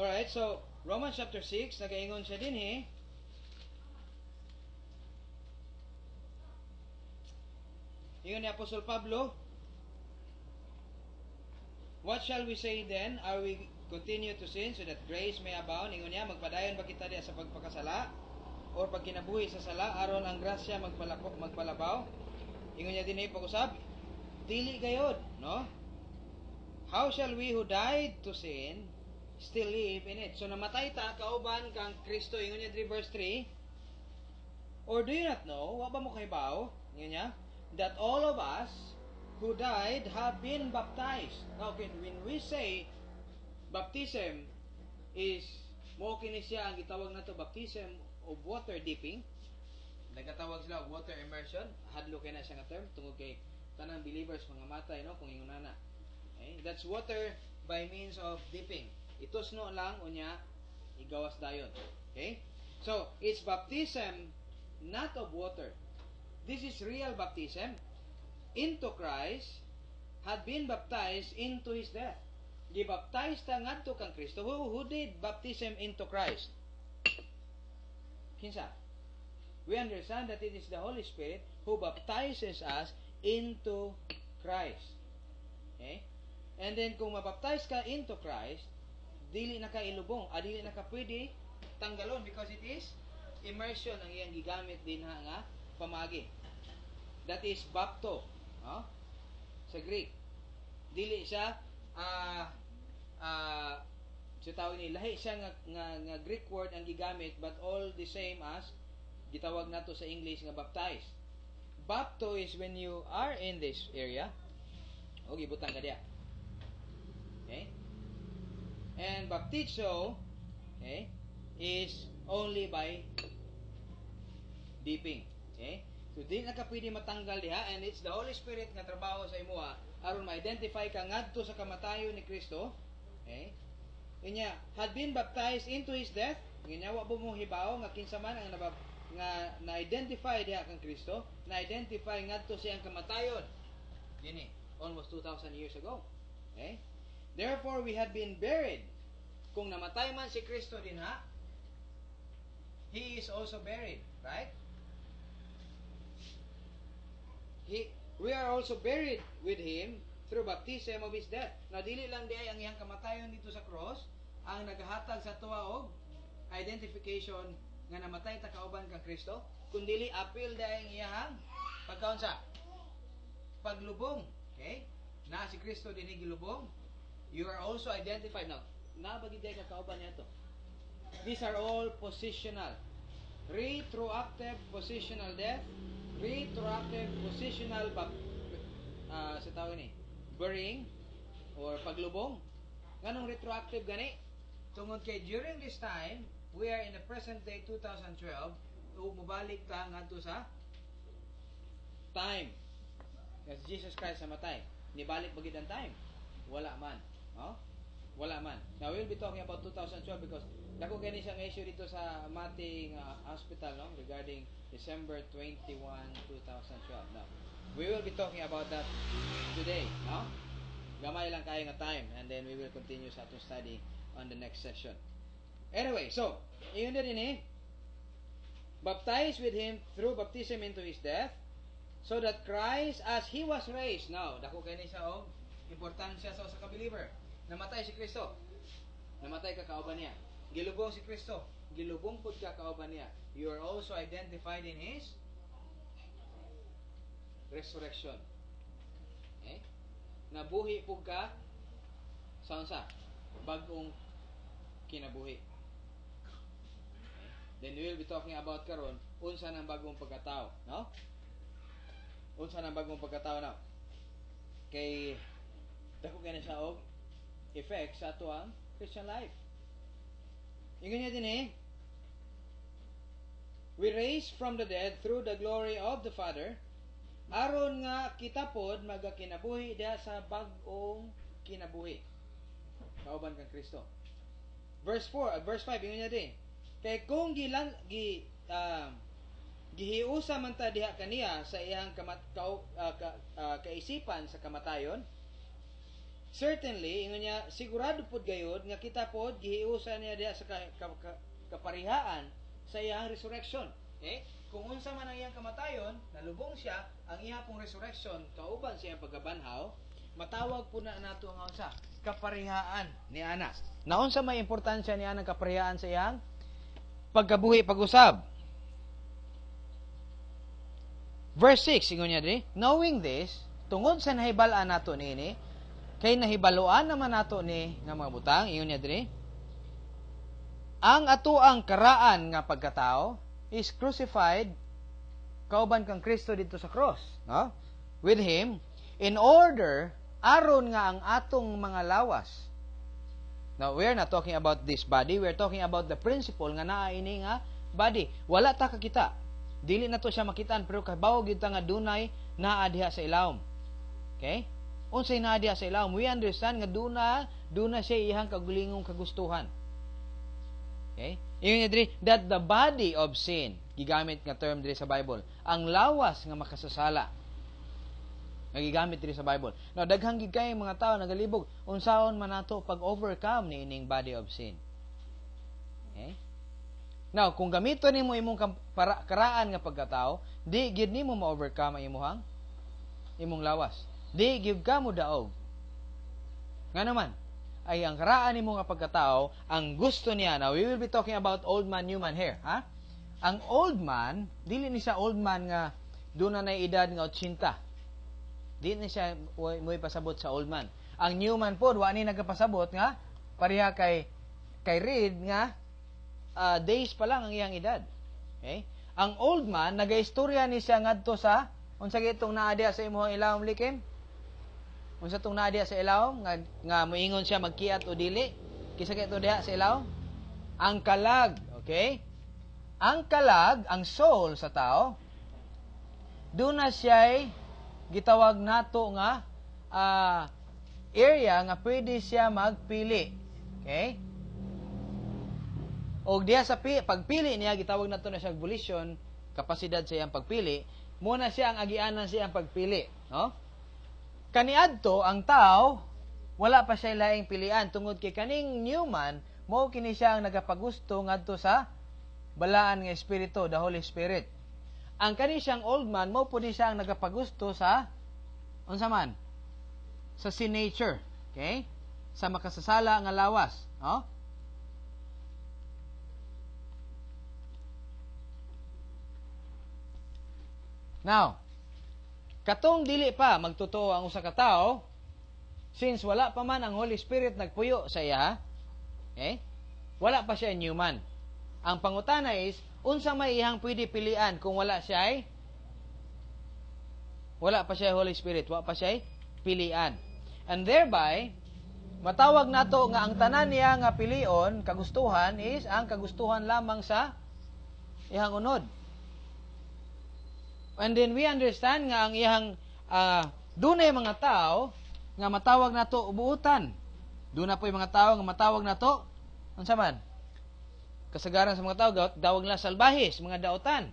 Alright, so Romans chapter 6, nagaingon siya din Ingon ni Apostol Pablo, what shall we say then? Are we continue to sin so that grace may abound? Ingon niya, magpadayon ba kita diya sa pagpakasala? Or pag kinabuhi sa sala, aron ang grasya magpalabaw? Ingon niya din pag-usab, dili gayod, no? How shall we who died to sin still live in it? So namatay ta, kauban kang Kristo. Ingon niya 3 verse 3, or do you not know, wa ba mo kahibaw? Ingon niya, that all of us who died have been baptized. Now, okay, when we say baptism is mo kini siya ang gitawag nato baptism of water dipping, nagkatawag sila of water immersion, hadlo kay na siya nga term tungod kay tanang believers mga matay, no, kung ingon na. Okay? That's water by means of dipping. Itusno lang unya igawas dayon. Okay? So, it's baptism not of water. This is real baptism into Christ, had been baptized into His death. Gibaptize ta ngadto kang Kristo. Who did baptism into Christ? Kinsa? We understand that it is the Holy Spirit who baptizes us into Christ. Okay? And then kung mabaptize ka into Christ, dili na ka ilubong, dili na ka pwede tanggalon because it is immersion ang iyang gigamit din nga pamagi. That is bapto, no? Sa Greek. Dili siya sa tawag ni lahi siya nga Greek word ang gigamit, but all the same as gitawag nato sa English nga baptize. Bapto is when you are in this area, o gibutang ka diya. Okay? And baptizo, okay, is only by dipping. Okay? So, di na ka pwede matanggal diha, and it's the Holy Spirit nga trabaho sa imuha aron ma-identify ka ngadto sa kamatayon ni Kristo. Okay? Inya, had been baptized into His death. Inya, wa mo hibaw nga kinsa man ang na-identify diha kang Kristo, na-identify ngadto siyang kamatayon. Dini, almost 2,000 years ago. Okay? Therefore, we had been buried. Kung namatay man si Kristo din He is also buried. Right? We are also buried with Him through baptism of His death. Now, dili lang diay ang iyang kamatayon dito sa cross ang naghatag sa tuwa og identification nga namatay ta kauban kang Kristo, kundi apil diay ang iyang pagkaunsa, paglubong. Okay? Na si Kristo dinhi gilubong. You are also identified now. Nabagi diay ka kauban niya to. These are all positional. Retroactive positional death, retroactive positional sa tawag ni burying or paglubong. Nganong retroactive gani? Tungod kay during this time, we are in the present day 2012, mubalik ta ngadto sa time. Kasi Jesus Christ namatay. Nibalik ba gid ang time? Wala man. No? Wala man. Now we'll be talking about 2012 because dako gani siyang issue dito sa Mating Hospital, no, regarding December 21, 2012. Now, we will be talking about that today, no? Gamay lang kayo nga time, and then we will continue sa atong study on the next session. Anyway, so, iyon na din baptized with Him through baptism into His death, so that Christ, as He was raised, now, dako gani siya importansya sa ka-believer. Namatay si Kristo. Namatay ka kauban niya. Gilubong si Kristo. Gilubong pud ka kauban niya. You are also identified in His resurrection. Okay? Nabuhi pud ka sa unsa? Bag-ong kinabuhi. Okay? Then we will be talking about karon unsa nang bagong pagkatao, no? Unsa nang bagong pagkatao now? Kay dako gani sa effect sa ato ang Christian life. Ingon niya din we raised from the dead through the glory of the Father, aron nga kita pod magakinabuhi diha sa bag-ong kinabuhi. Kauban kang Kristo. Verse 5, ingon niya din, kay kung gihiusa man ta diha kaniya sa iyang kaisipan sa kamatayon, certainly ingon niya sigurado pud gayud nga kita pod gihiusan niya diha sa kaparihaan sa iyang resurrection. Okay? Kung unsa man ang iyang kamatayon, nalubong siya, ang iya pong resurrection kauban sa iyang pagkabanhaw, matawag po na nato ang unsa kaparihaan ni ana. Naunsa may importansya ni ana kaparihaan sa iyang pagkabuhi pag-usab. Verse 6 ingon niya diri, knowing this, tungod sa nahibal-an nato niini, kay nahibaluan naman nato ni nga mga butang, ingon niya diri, ang atoang karaan nga pagkatao is crucified kauban kang Kristo dito sa cross, no? With him, in order aron nga ang atong mga lawas. Now, we're not talking about this body, we're talking about the principle nga naa ini nga body. Wala ta kakita. Dili na to siya makitaan, pero kabaw gyud ta nga dunay naa diha sa ilawom. Okay? Unsay naa diha sa ilawom? We understand nga duna siya iyang kagulingong kagustuhan. Okay? Ingon niya diri that the body of sin, gigamit nga term diri sa Bible, ang lawas nga makasasala. Nagigamit diri sa Bible. Now, daghang gid kay mga tao nagalibog unsaon man nato pag-overcome ni ining body of sin. Okay? Now, kung gamiton nimo imong karaan nga pagkatao, di gid nimo ma-overcome ang imong lawas. Di gid ka mo daog. Nga naman, ay ang karaan nimo nga pagkatao, ang gusto niya, now we will be talking about old man, new man here, ha? Ang old man, dili ni siya old man nga doon na edad nga 80. Di ni siya mo pasabot sa old man. Ang new man po, wa ni nagapasabot nga pareha kay Reed nga days pa lang ang iyang edad. Okay? Ang old man, nagaistorya ni siya ngadto sa unsa gitong naa diha sa imong ilawom likim? Unsa tong naa diha sa ilawom nga moingon siya magkiat o dili? Kisa kay to diha sa ilawom? Ang kalag, okay? Ang kalag, ang soul sa tao, doon na siya gitawag nato nga area nga pwede siya magpili. Okay? O diha sa pagpili niya, gitawag nato na siya volition, kapasidad sa iyang pagpili, muna siya ang agianan sa iyang pagpili. No? Kaniadto, ang tao, wala pa siya laing pilian, tungod kay kaning new man, mo kini siya ang nagapagusto ngadto sa balaan nga espiritu, the Holy Spirit. Ang kani siyang old man, mo po siya ang nagapagusto sa, unsa man? Sa sin nature. Okay? Sa makasasala nga lawas. No? Now, katong dili pa magtotoo ang usa ka tawo, since wala pa man ang Holy Spirit nagpuyo sa iya, okay? Wala pa siya new man. Ang pangutana is, unsa may ihang pwede pilian kung wala siya wala pa siya Holy Spirit, wala pa siya pilian. And thereby, matawag nato nga ang tanan niya nga pilion, kagustuhan is ang kagustuhan lamang sa ihang unod. And then we understand nga ang iyang dunay mga tao nga matawag nato ubuutan. Doon na po yung mga tao nga matawag nato unsa man? Kasagaran sa mga tao, tawag nila salbahis, mga daotan.